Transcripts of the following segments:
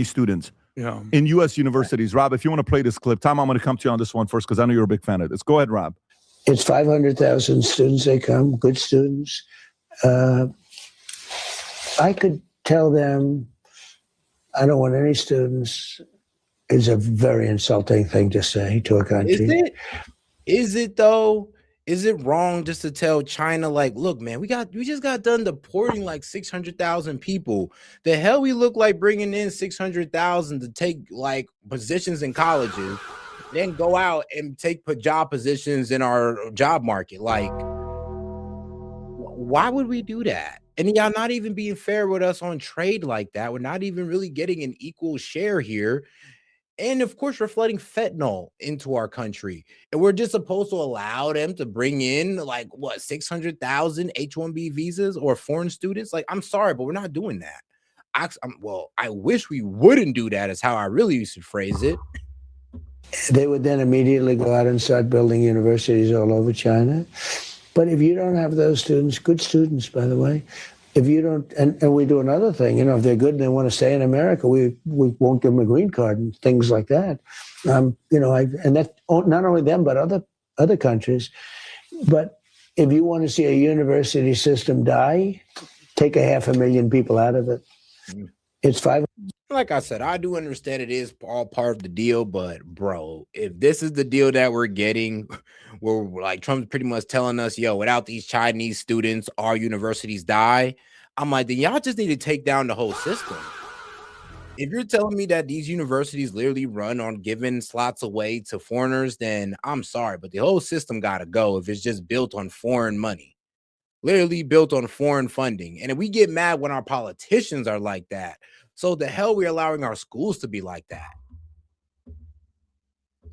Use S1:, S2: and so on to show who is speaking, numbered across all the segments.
S1: students in U.S. universities. Rob, if you want to play this clip, Tom, I'm going to come to you on this one first because I know you're a big fan of this. Go ahead, Rob.
S2: It's 500,000 students. They come, good students. I could tell them I don't want any students. Is a very insulting thing to say to a country.
S3: Is it though? Is it wrong just to tell China, like, look, man, we just got done deporting like 600,000 people. The hell we look like bringing in 600,000 to take like positions in colleges, then go out and take job positions in our job market. Like, why would we do that? And y'all not even being fair with us on trade like that. We're not even really getting an equal share here. And of course, we're flooding fentanyl into our country. And we're just supposed to allow them to bring in like what, 600,000 H-1B visas or foreign students? Like, I'm sorry, but we're not doing that. I wish we wouldn't do that, is how I really used to phrase it.
S2: They would then immediately go out and start building universities all over China. But if you don't have those students, good students, by the way, if you don't, and we do another thing, if they're good and they want to stay in America, we won't give them a green card and things like that. And that's not only them, but other countries. But if you want to see a university system die, take 500,000 people out of it. It's 5.
S3: Like I said, I do understand it is all part of the deal, but bro, if this is the deal that we're getting, where like Trump's pretty much telling us, yo, without these Chinese students, our universities die. I'm like, then y'all just need to take down the whole system. If you're telling me that these universities literally run on giving slots away to foreigners, then I'm sorry, but the whole system got to go if it's just built on foreign money, literally built on foreign funding. And if we get mad when our politicians are like that, so the hell we're allowing our schools to be like that.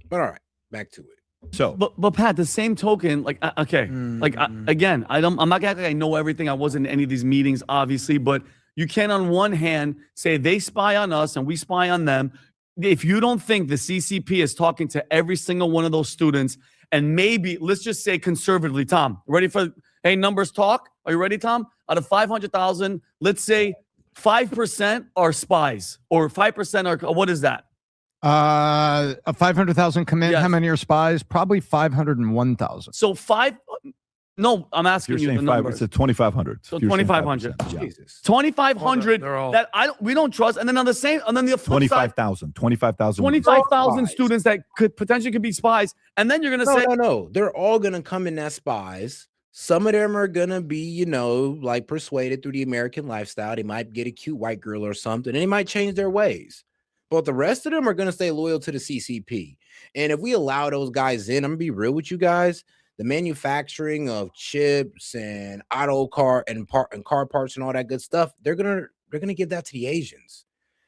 S3: But all right, back to it.
S4: So, but Pat, the same token, like, okay, like again, I'm not gonna act like I know everything. I wasn't in any of these meetings, obviously, but you can, on one hand, say they spy on us and we spy on them. If you don't think the CCP is talking to every single one of those students, and maybe let's just say conservatively, Tom, ready for numbers talk? Are you ready, Tom? Out of 500,000, let's say 5% are spies, or 5% are, what is that?
S5: 500,000 come in. Yes. How many are spies? Probably 501,000.
S4: So no, I'm asking you the number.
S1: It's 2,500.
S4: So 2,500.
S3: Jesus.
S4: 2,500 that we don't trust. And then on the same, and then the
S1: 25,000
S4: students that could potentially be spies. And then you're going to say,
S3: no, they're all going to come in as spies. Some of them are going to be, like persuaded through the American lifestyle. They might get a cute white girl or something, and they might change their ways. But the rest of them are going to stay loyal to the CCP. And if we allow those guys in, I'm going to be real with you guys, the manufacturing of chips and auto car and car parts and all that good stuff, they're going to give that to the Asians.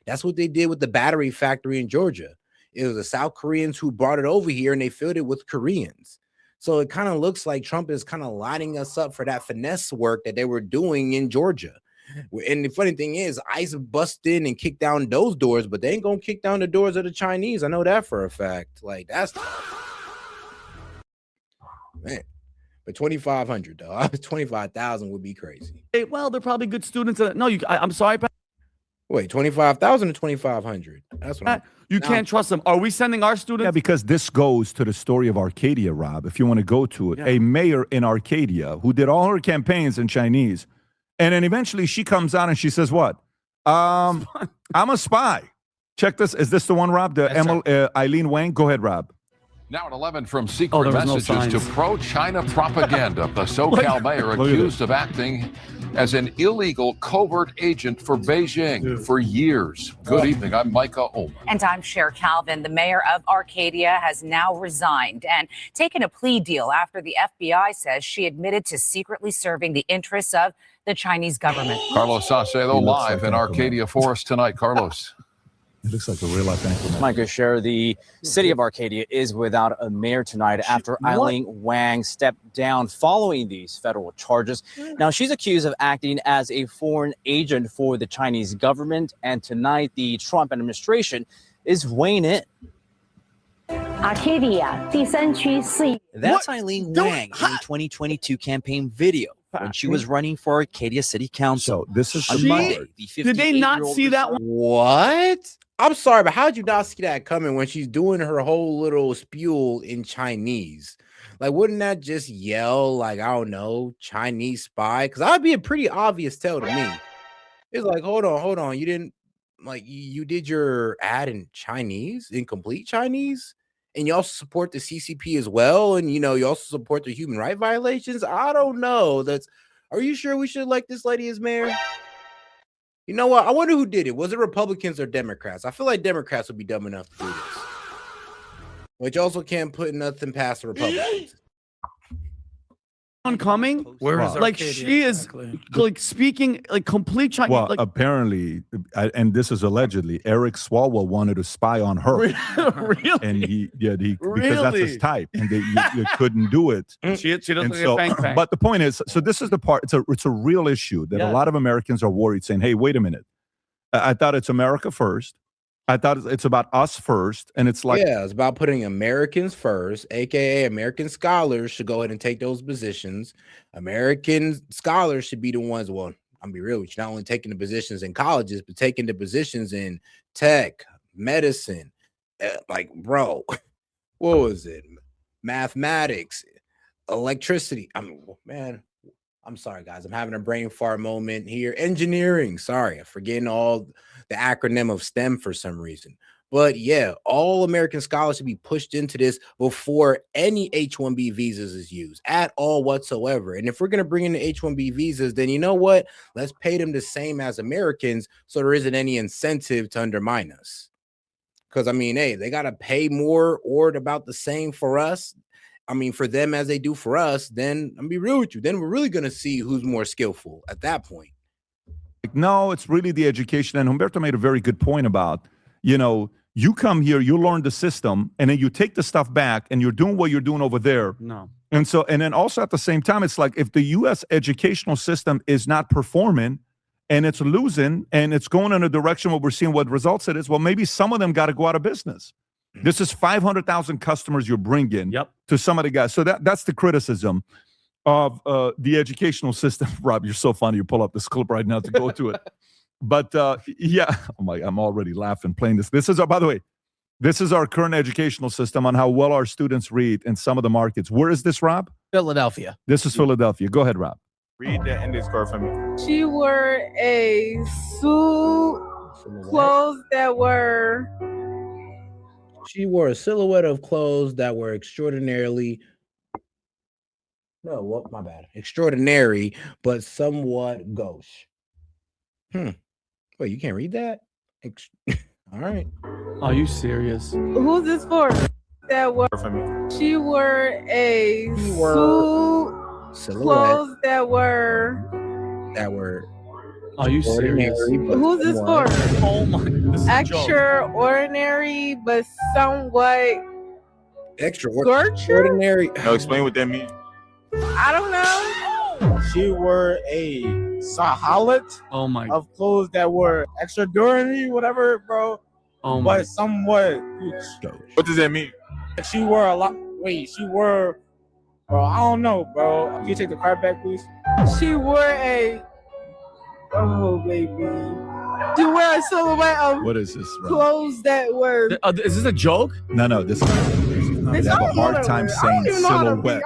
S3: That's what they did with the battery factory in Georgia. It was the South Koreans who brought it over here, and they filled it with Koreans. So it kind of looks like Trump is kind of lining us up for that finesse work that they were doing in Georgia. And the funny thing is, ICE bust in and kick down those doors, but they ain't gonna kick down the doors of the Chinese. I know that for a fact. Like, that's man. But 2,500 though, 25,000 would be crazy.
S4: Hey, well, they're probably good students. No, I'm sorry, Pat.
S3: Wait, 25,000 or 2,500? That's what
S4: you can't trust them. Are we sending our students?
S1: Yeah, because this goes to the story of Arcadia, Rob. If you want to go to it, a mayor in Arcadia who did all her campaigns in Chinese. And then eventually she comes out and she says, what? I'm a spy. Check this. Is this the one, Rob? The Eileen Wang? Go ahead, Rob.
S6: Now at 11 from secret messages to pro-China propaganda. The SoCal mayor accused of acting as an illegal covert agent for Beijing for years. Good evening. I'm Micah Omer.
S7: And I'm Cher Calvin. The mayor of Arcadia has now resigned and taken a plea deal after the FBI says she admitted to secretly serving the interests of the Chinese government.
S6: Carlos Saucedo live in Arcadia for us tonight. Carlos.
S1: It looks like a real life anchorman.
S8: Micah, Cher, the city of Arcadia is without a mayor tonight after Eileen Wang stepped down following these federal charges. Now, she's accused of acting as a foreign agent for the Chinese government, and tonight the Trump administration is weighing in.
S9: Arcadia,
S8: That's Eileen Wang in the 2022 campaign video when she was running for Arcadia City Council.
S1: So this is
S4: Did they not see that one?
S3: What? I'm sorry, but how'd you not see that coming when she's doing her whole little spiel in Chinese? Like, wouldn't that just yell, like, I don't know, Chinese spy? Because that'd be a pretty obvious tell to me. It's like, hold on. You didn't like you did your ad in Chinese, in complete Chinese, and you also support the CCP as well, and you also support the human right violations. I don't know. Are you sure we should elect this lady as mayor? You know what? I wonder who did it. Was it Republicans or Democrats? I feel like Democrats would be dumb enough to do this. Which also can't put nothing past the Republicans.
S4: Coming,
S9: Where is
S4: like
S9: Arcadia
S4: she is
S9: exactly?
S4: like speaking like complete Chinese.
S1: Well,
S4: like,
S1: apparently, and this is allegedly, Eric Swalwell wanted to spy on her.
S4: really?
S1: And because that's
S4: Really?
S1: his type, and you couldn't do it.
S4: She doesn't
S1: And
S4: like
S1: so,
S4: a fang fang.
S1: but the point is, so this is the part. It's a real issue that a
S4: Yeah.
S1: lot of Americans are worried, saying, "Hey, wait a minute. I thought it's America first. I thought it's about us first." And it's like,
S3: Yeah, it's about putting Americans first, aka American scholars should go ahead and take those positions. American scholars should be the ones. Well, I'm be real with you, not only taking the positions in colleges, but taking the positions in tech, medicine. Like, bro, what was it? Mathematics, electricity. I mean, man, I'm sorry, guys. I'm having a brain fart moment here. Engineering. Sorry, I'm forgetting all the acronym of STEM for some reason. But yeah, all American scholars should be pushed into this before any H-1B visas is used at all whatsoever. And if we're going to bring in the H-1B visas, then you know what? Let's pay them the same as Americans so there isn't any incentive to undermine us. Because, I mean, hey, they got to pay more or about the same for us. I mean, for them as they do for us, then I'm be real with you. Then we're really going to see who's more skillful at that point.
S1: no, it's really the education. And Humberto made a very good point about, you come here, you learn the system, and then you take the stuff back, and you're doing what you're doing over there.
S4: No.
S1: And then also at the same time, it's like if the U.S. educational system is not performing and it's losing and it's going in a direction where we're seeing what results it is, well, maybe some of them got to go out of business. This is 500,000 customers you're bringing to some of the guys. So that's the criticism of the educational system. Rob, you're so funny. You pull up this clip right now to go to it. But yeah, I'm already laughing playing this. By the way, this is our current educational system on how well our students read in some of the markets. Where is this, Rob?
S9: Philadelphia.
S1: This is Philadelphia. Go ahead, Rob.
S10: Read the ending score for me.
S11: She wore a suit, clothes that were.
S3: She wore a silhouette of clothes that were extraordinary, but somewhat gauche. Wait, you can't read that? All right.
S4: Are you serious?
S11: Who's this for? That were.
S10: For me.
S11: She wore a suit, clothes that were.
S4: Are you serious?
S11: Who's this for?
S4: Oh my! This is a joke.
S11: Extraordinary, but somewhat.
S3: Extraordinary.
S10: No, explain what that means.
S11: I don't know.
S12: She wore a sahalat of clothes that were extraordinary, whatever, bro.
S4: Oh my!
S12: But somewhat.
S10: What does that mean?
S12: She wore a lot. Wait, she wore. Bro, I don't know, bro. Can you take the card back, please?
S11: She wore a. Oh, baby. She wore a silhouette of.
S1: What is this, Rob?
S11: Clothes that were.
S4: Is this a joke?
S1: No, this is. They have a hard time saying silhouette.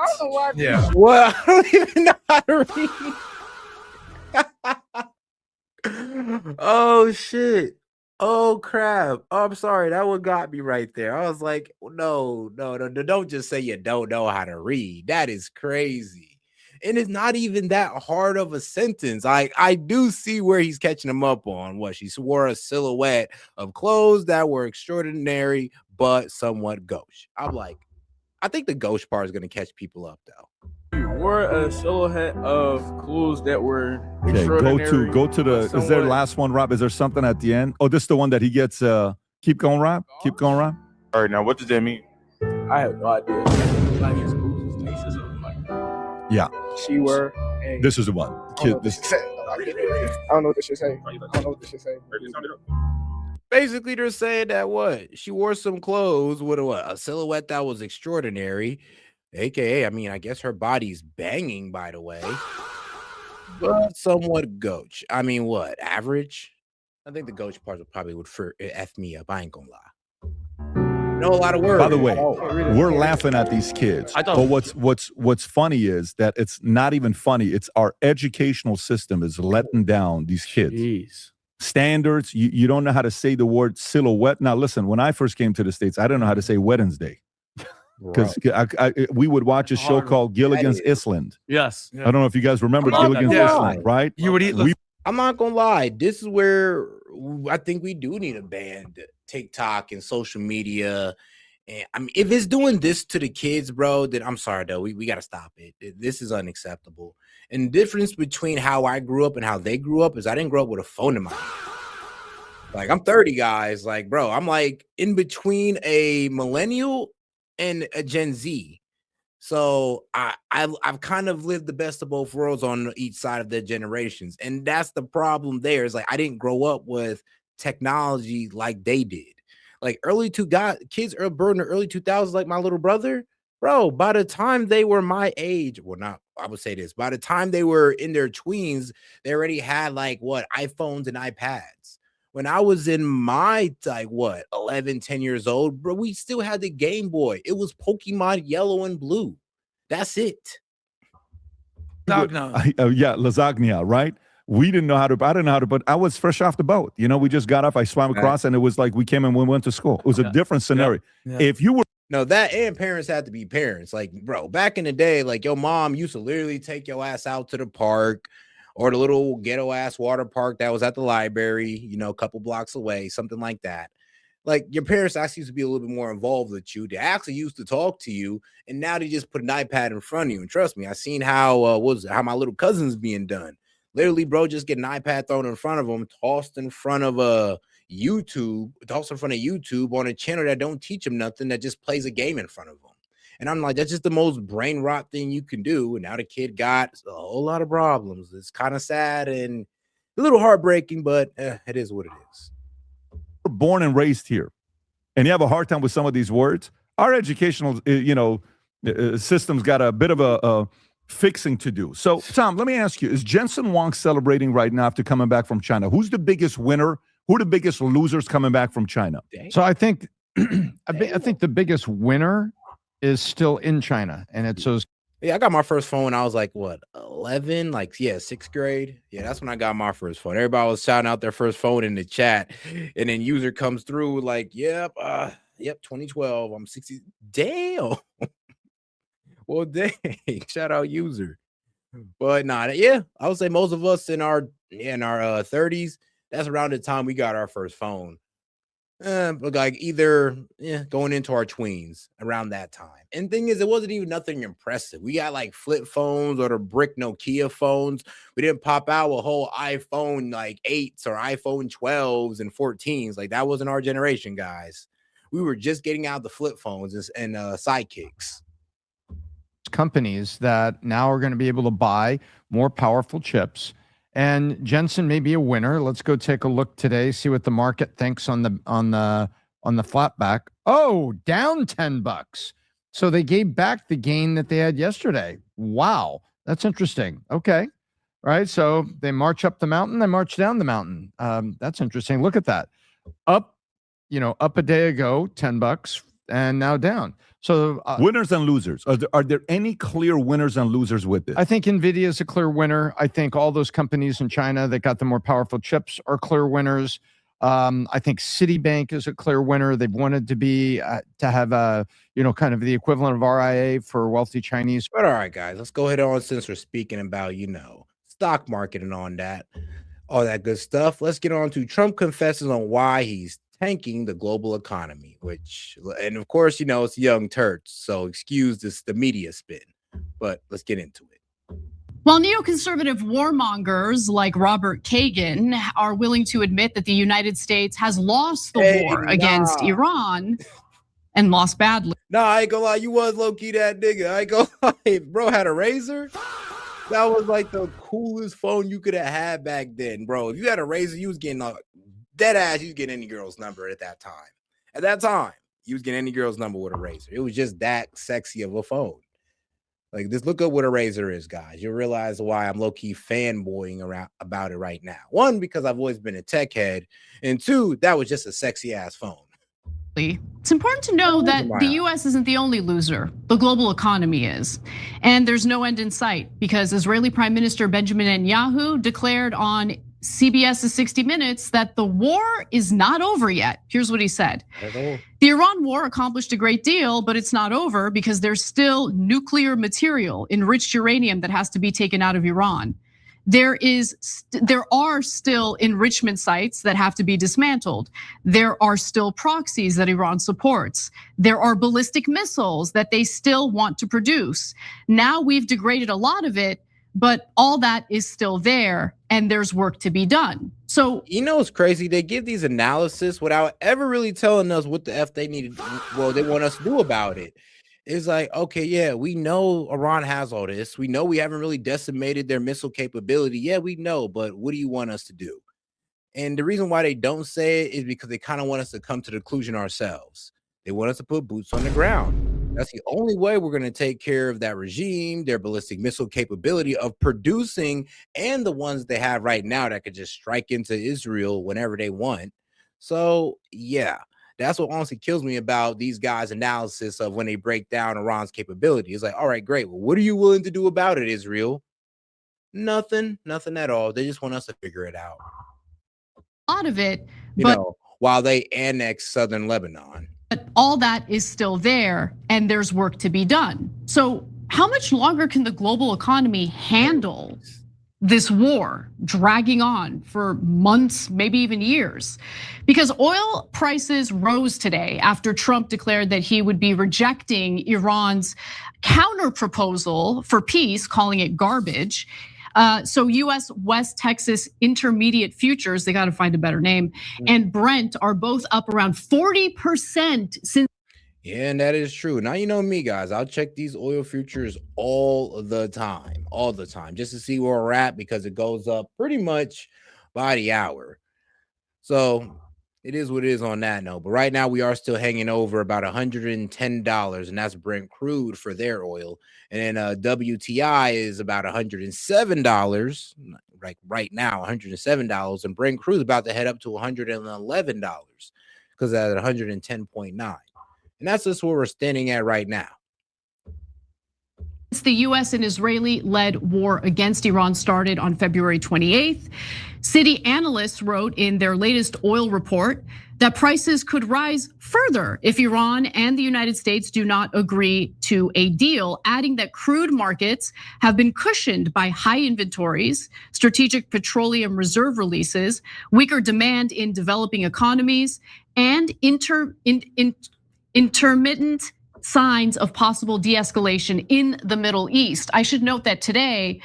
S3: Yeah. Well, I don't even know how to read. Oh shit. Oh crap. Oh, I'm sorry. That one got me right there. I was like, no. Don't just say you don't know how to read. That is crazy. And it's not even that hard of a sentence. I do see where he's catching him up on what she wore a silhouette of clothes that were extraordinary but somewhat gauche. I'm like, I think the gauche part is going to catch people up though.
S12: She wore a silhouette of clothes that were
S1: Okay,
S12: extraordinary.
S1: go to the. Is there last one, Rob? Is there something at the end? Oh, this is the one that he gets. Keep going, Rob. Keep going, Rob.
S10: All right, now what does that mean?
S12: I have no idea.
S1: Yeah.
S12: She wore a.
S1: This is the one.
S12: I don't know what this should say.
S3: Basically, they're saying that what? She wore some clothes with a silhouette that was extraordinary. AKA, I mean, I guess her body's banging, by the way. But somewhat gauche. I mean, what? Average? I think the coach part probably would F me up. I ain't gonna lie. Know a lot of words.
S1: By the way, we're laughing at these kids. But what's funny is that it's not even funny. It's our educational system is letting down these kids.
S4: Jeez.
S1: Standards. You don't know how to say the word silhouette. Now, listen, when I first came to the States, I didn't know how to say Wednesday. Because we would watch a show called Gilligan's Island.
S4: Yes.
S1: I don't know if you guys remember Gilligan's Island, right?
S4: You would eat.
S3: I'm not gonna lie. This is where I think we do need a ban. TikTok and social media. And I mean, if it's doing this to the kids, bro, then I'm sorry, though. We got to stop it. This is unacceptable. And the difference between how I grew up and how they grew up is I didn't grow up with a phone in my hand. Like, I'm 30, guys. Like, bro, I'm like in between a millennial and a Gen Z. So I've kind of lived the best of both worlds on each side of the generations. And that's the problem there. Is like I didn't grow up with technology like they did. Like kids are born in the early 2000s, like my little brother, bro. By the time they were my age, I would say this. By the time they were in their tweens, they already had iPhones and iPads. When I was in my 11, 10 years old, bro, we still had the Game Boy. It was Pokemon Yellow and Blue. That's it.
S1: lasagna, right? We didn't know how to, I didn't know how to, but I was fresh off the boat. We just got off, I swam across, and it was like we came and we went to school. It was a different scenario.
S3: Yeah.
S1: If you were.
S3: No, that and parents had to be parents. Like, bro, back in the day, like your mom used to literally take your ass out to the park or the little ghetto ass water park that was at the library, a couple blocks away, something like that. Like your parents actually used to be a little bit more involved with you. They actually used to talk to you, and now they just put an iPad in front of you. And trust me, I seen how my little cousin's being done. Literally, bro, just get an iPad thrown in front of them, tossed in front of YouTube on a channel that don't teach them nothing, that just plays a game in front of them. And I'm like, that's just the most brain rot thing you can do. And now the kid got a whole lot of problems. It's kind of sad and a little heartbreaking, but it is what it is.
S1: We're born and raised here, and you have a hard time with some of these words. Our educational, system's got a bit of a fixing to do. So, Tom, let me ask you, is Jensen Huang celebrating right now after coming back from China? Who's the biggest winner? Who are the biggest losers coming back from China?
S5: So I think I think the biggest winner is still in China, and it's those.
S3: Yeah, I got my first phone when I was 11, 6th grade. Yeah, that's when I got my first phone. Everybody was shouting out their first phone in the chat, and then user comes through yep, 2012. I'm 60. Damn. Well, dang, shout out user. But I would say most of us in our 30s, that's around the time we got our first phone. Either going into our tweens around that time. And thing is, it wasn't even nothing impressive. We got flip phones or the brick Nokia phones. We didn't pop out a whole iPhone 8s or iPhone 12s and 14s. That wasn't our generation, guys. We were just getting out the flip phones and sidekicks.
S5: Companies that now are going to be able to buy more powerful chips, and Jensen may be a winner. Let's go take a look today, see what the market thinks on the flatback. Oh, down $10. So they gave back the gain that they had yesterday. Wow, that's interesting. Okay, right. So they march up the mountain, they march down the mountain. That's interesting. Look at that. Up a day ago, $10, and now down. So
S1: winners and losers. Are there any clear winners and losers with this?
S5: I think NVIDIA is a clear winner. I think all those companies in China that got the more powerful chips are clear winners. I think Citibank is a clear winner. They've wanted to be to have kind of the equivalent of RIA for wealthy Chinese.
S3: But all right, guys, let's go ahead on since we're speaking about stock market and on that, all that good stuff. Let's get on to Trump confesses on why he's tanking the global economy, and of course, it's young turds, so excuse the media spin, but let's get into it.
S9: While neoconservative warmongers like Robert Kagan are willing to admit that the United States has lost the war against Iran and lost badly.
S3: Nah, I ain't gonna lie, you was low-key that nigga. I ain't gonna lie, bro had a Razor. That was the coolest phone you could have had back then, bro. If you had a Razor, you was getting dead ass, you was getting any girl's number at that time. At that time, you was getting any girl's number with a Razor. It was just that sexy of a phone. Like, just look up what a razor is, guys. You'll realize why I'm low-key fanboying around about it right now. One, because I've always been a tech head, and two, that was just a sexy ass phone.
S9: It's important to know that the US isn't the only loser. The global economy is. And there's no end in sight because Israeli Prime Minister Benjamin Netanyahu declared on CBS's 60 Minutes that the war is not over yet. Here's what he said. The Iran war accomplished a great deal, but it's not over because there's still nuclear material, enriched uranium that has to be taken out of Iran. There are still enrichment sites that have to be dismantled. There are still proxies that Iran supports. There are ballistic missiles that they still want to produce. Now we've degraded a lot of it, but all that is still there and there's work to be done. So,
S3: you know, it's crazy. They give these analysis without ever really telling us what the F they need to, well, they want us to do about it. It's like, okay, yeah, we know Iran has all this. We know we haven't really decimated their missile capability. Yeah, we know, but what do you want us to do? And the reason why they don't say it is because they kind of want us to come to the conclusion ourselves. They want us to put boots on the ground. That's the only way we're going to take care of that regime, their ballistic missile capability of producing, and the ones they have right now that could just strike into Israel whenever they want. So, yeah. That's what honestly kills me about these guys' analysis of when they break down Iran's capability. It's like, all right, great. Well, what are you willing to do about it, Israel? Nothing at all. They just want us to figure it out.
S9: A lot of it,
S3: you know, while they annex southern Lebanon.
S9: But all that is still there and there's work to be done. So how much longer can the global economy handle this war dragging on for months, maybe even years? Because oil prices rose today after Trump declared that he would be rejecting Iran's counter proposal for peace, calling it garbage. So US West Texas Intermediate Futures, they got to find a better name, and Brent are both up around 40% since.
S3: Yeah, and that is true. Now, you know me, guys, I'll check these oil futures all the time, just to see where we're at because it goes up pretty much by the hour. So it is what it is on that note. But right now we are still hanging over about $110, and that's Brent crude for their oil. And then WTI is about $107, like right now, $107, and Brent crude is about to head up to $111 because at 110.9. And that's just where we're standing at right now.
S9: The US and Israeli-led war against Iran started on February 28th. Citi analysts wrote in their latest oil report that prices could rise further if Iran and the United States do not agree to a deal, adding that crude markets have been cushioned by high inventories, strategic petroleum reserve releases, weaker demand in developing economies, and intermittent signs of possible de-escalation in the Middle East. I should note that today,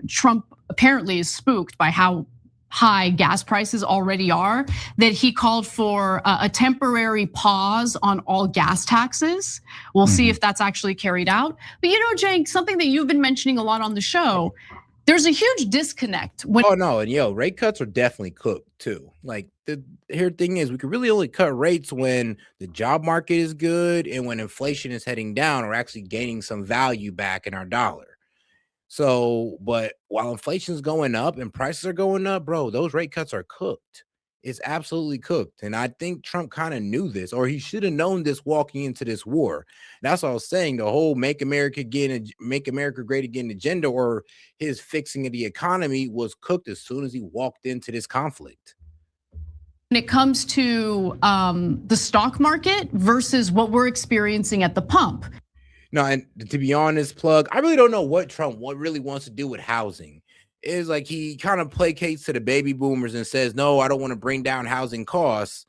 S9: Trump apparently is spooked by how high gas prices already are, that he called for a temporary pause on all gas taxes. We'll see if that's actually carried out. But you know, Cenk, something that you've been mentioning a lot on the show, there's a huge disconnect.
S3: Oh no, and rate cuts are definitely cooked too. Like the thing is, we could really only cut rates when the job market is good and when inflation is heading down or actually gaining some value back in our dollar. So, but while inflation is going up and prices are going up, bro, those rate cuts are cooked. It's absolutely cooked. And I think Trump kind of knew this, or he should have known this walking into this war. That's what I was saying. The whole make America great again agenda, or his fixing of the economy, was cooked as soon as he walked into this conflict.
S9: When it comes to the stock market versus what we're experiencing at the pump.
S3: No, and to be honest, Plug, I really don't know what Trump really wants to do with housing. It's like he kind of placates to the baby boomers and says, no, I don't want to bring down housing costs.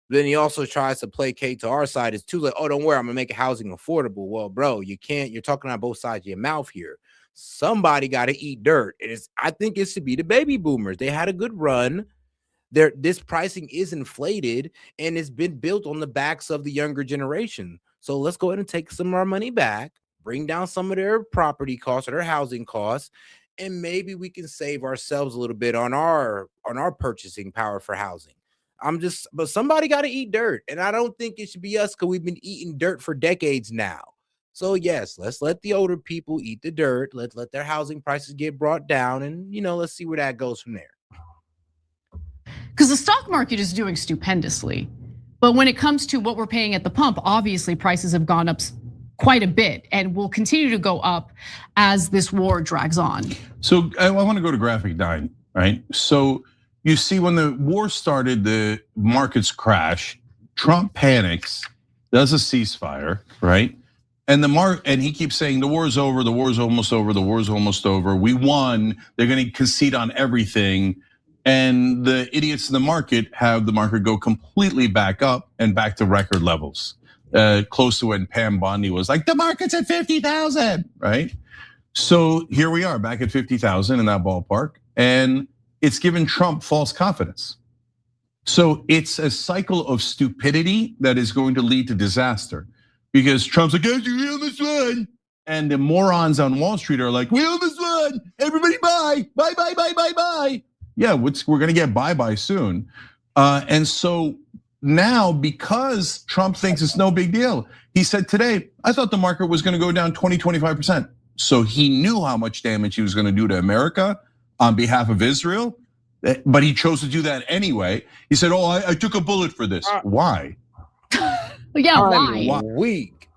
S3: Then he also tries to placate to our side. It's too like, oh, don't worry, I'm gonna make housing affordable. Well, bro, you can't. You're talking on both sides of your mouth here. Somebody got to eat dirt. I think it should be the baby boomers. They had a good run. This pricing is inflated and it's been built on the backs of the younger generation. So let's go ahead and take some of our money back, bring down some of their property costs or their housing costs, and maybe we can save ourselves a little bit on our purchasing power for housing. But somebody got to eat dirt, and I don't think it should be us because we've been eating dirt for decades now. So yes, let's let the older people eat the dirt. Let's let their housing prices get brought down, and let's see where that goes from there.
S9: Because the stock market is doing stupendously, but when it comes to what we're paying at the pump, obviously prices have gone up quite a bit and will continue to go up as this war drags on.
S13: So I want to go to graphic 9, right? So you see when the war started, the markets crash, Trump panics, does a ceasefire, right? And and he keeps saying the war is over, the war is almost over, the war is almost over. We won. They're going to concede on everything. And the idiots in the market have the market go completely back up and back to record levels. Close to when Pam Bondi was like, the market's at 50,000, right? So here we are back at 50,000 in that ballpark. And it's given Trump false confidence. So it's a cycle of stupidity that is going to lead to disaster. Because Trump's like, guys, we almost won. And the morons on Wall Street are like, we almost won. Everybody buy, buy, buy, buy, buy, buy. Yeah, we're gonna get bye-bye soon. And so now, because Trump thinks it's no big deal, he said today, I thought the market was gonna go down 20-25%. So he knew how much damage he was gonna do to America on behalf of Israel, but he chose to do that anyway. He said, oh, I took a bullet for this. Why?
S9: Yeah, why?
S3: Weak.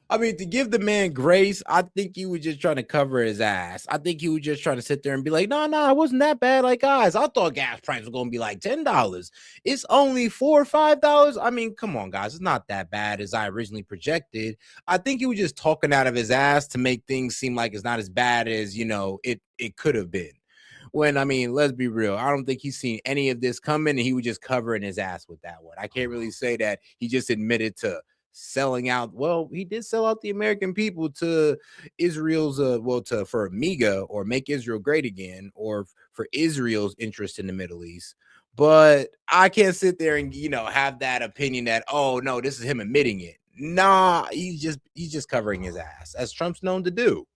S3: I mean, to give the man grace, I think he was just trying to cover his ass. I think he was just trying to sit there and be like, no, it wasn't that bad. Like, guys, I thought gas prices were going to be like $10. It's only $4 or $5. I mean, come on, guys. It's not that bad as I originally projected. I think he was just talking out of his ass to make things seem like it's not as bad as, it could have been. When, I mean, let's be real. I don't think he's seen any of this coming, and he was just covering his ass with that one. I can't really say that he just admitted to selling out. Well, he did sell out the American people to Israel's for MEGA, or Make Israel Great Again, or for Israel's interest in the Middle East. But I can't sit there and have that opinion that, oh no, this is him admitting it. Nah, he's just covering his ass, as Trump's known to do.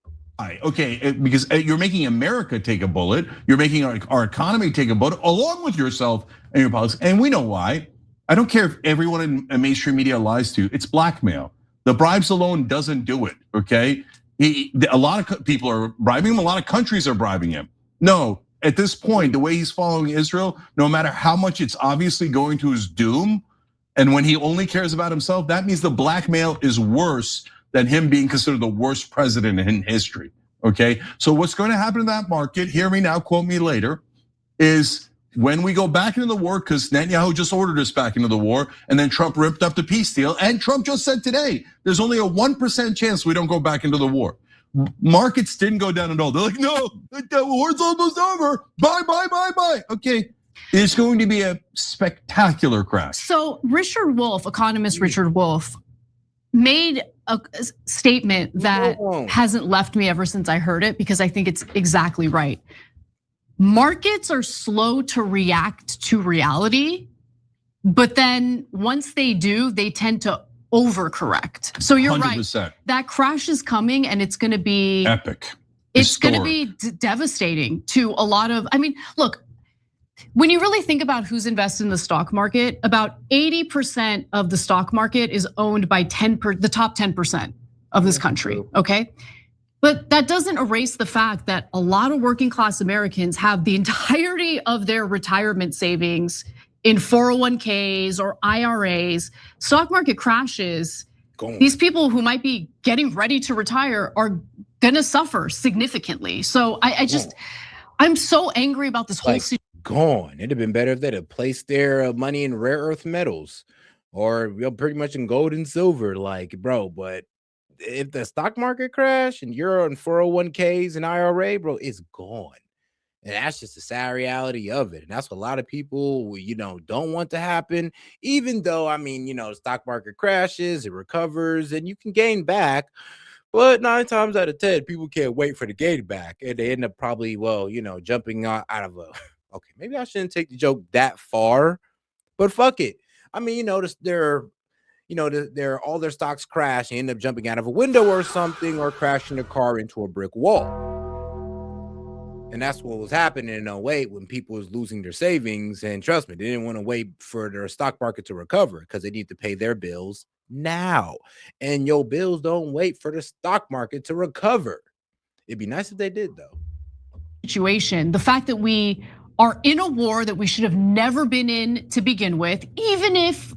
S13: Okay, because you're making America take a bullet, you're making our economy take a bullet, along with yourself and your politics, and we know why. I don't care if everyone in mainstream media lies to you. It's blackmail. The bribes alone doesn't do it, okay? A lot of people are bribing him. A lot of countries are bribing him. No, at this point, the way he's following Israel, no matter how much it's obviously going to his doom, and when he only cares about himself, that means the blackmail is worse than him being considered the worst president in history, okay? So what's going to happen in that market, hear me now, quote me later, is when we go back into the war, because Netanyahu just ordered us back into the war, and then Trump ripped up the peace deal, and Trump just said today, there's only a 1% chance we don't go back into the war. Markets didn't go down at all. They're like, no, the war's almost over. Bye, bye, bye, bye. Okay, it's going to be a spectacular crash.
S9: So Richard Wolff, economist Richard Wolff, made a statement that hasn't left me ever since I heard it, because I think it's exactly right. Markets are slow to react to reality, but then once they do, they tend to overcorrect. So you're 100%. Right. That crash is coming, and it's going to be
S13: epic.
S9: It's going to be devastating to a lot of. I mean, look, when you really think about who's invested in the stock market, about 80% of the stock market is owned by the top 10% of this country. Okay. But that doesn't erase the fact that a lot of working class Americans have the entirety of their retirement savings in 401ks or IRAs. Stock market crashes. These people who might be getting ready to retire are gonna suffer significantly. So I'm so angry about this whole situation.
S3: Gone. It'd have been better if they'd have placed their money in rare earth metals, or pretty much in gold and silver, like, bro. But if the stock market crash and you're on 401ks and IRA, bro, it's gone. And that's just the sad reality of it. And that's what a lot of people, don't want to happen. Even though, I mean, the stock market crashes, it recovers, and you can gain back. But 9 times out of 10, people can't wait for the gain back. And they end up probably, jumping out of a, okay, maybe I shouldn't take the joke that far, but fuck it. I mean, they're all their stocks crash and end up jumping out of a window or something, or crashing a car into a brick wall. And that's what was happening in 08 when people was losing their savings. And trust me, they didn't want to wait for their stock market to recover because they need to pay their bills now. And your bills don't wait for the stock market to recover. It'd be nice if they did, though.
S9: Situation, the fact that we are in a war that we should have never been in to begin with, even if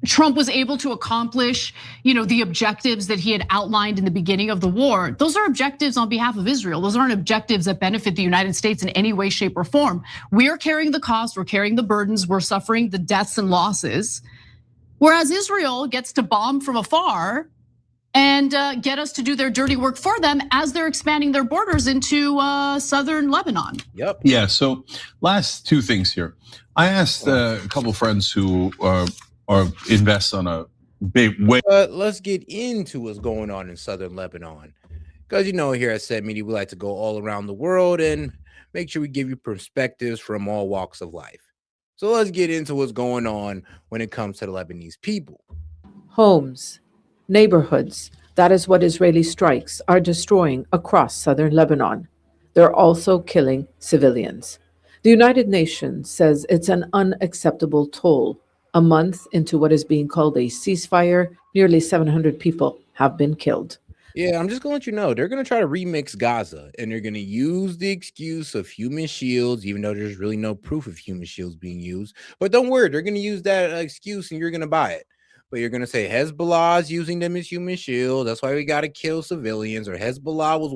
S9: Trump was able to accomplish, the objectives that he had outlined in the beginning of the war. Those are objectives on behalf of Israel. Those aren't objectives that benefit the United States in any way, shape, or form. We are carrying the cost, we're carrying the burdens, we're suffering the deaths and losses. Whereas Israel gets to bomb from afar and get us to do their dirty work for them as they're expanding their borders into southern Lebanon.
S3: Yep.
S13: Yeah, so last two things here. I asked a couple friends who or invest on a big way.
S3: Let's get into what's going on in southern Lebanon. Because here at S.E.T Media, we like to go all around the world and make sure we give you perspectives from all walks of life. So let's get into what's going on when it comes to the Lebanese people.
S11: Homes, neighborhoods, that is what Israeli strikes are destroying across southern Lebanon. They're also killing civilians. The United Nations says it's an unacceptable toll. A month into what is being called a ceasefire, nearly 700 people have been killed.
S3: Yeah, I'm just going to let you know, they're going to try to remix Gaza, and they're going to use the excuse of human shields, even though there's really no proof of human shields being used. But don't worry, they're going to use that excuse, and you're going to buy it. But you're going to say Hezbollah is using them as human shields. That's why we got to kill civilians, or Hezbollah was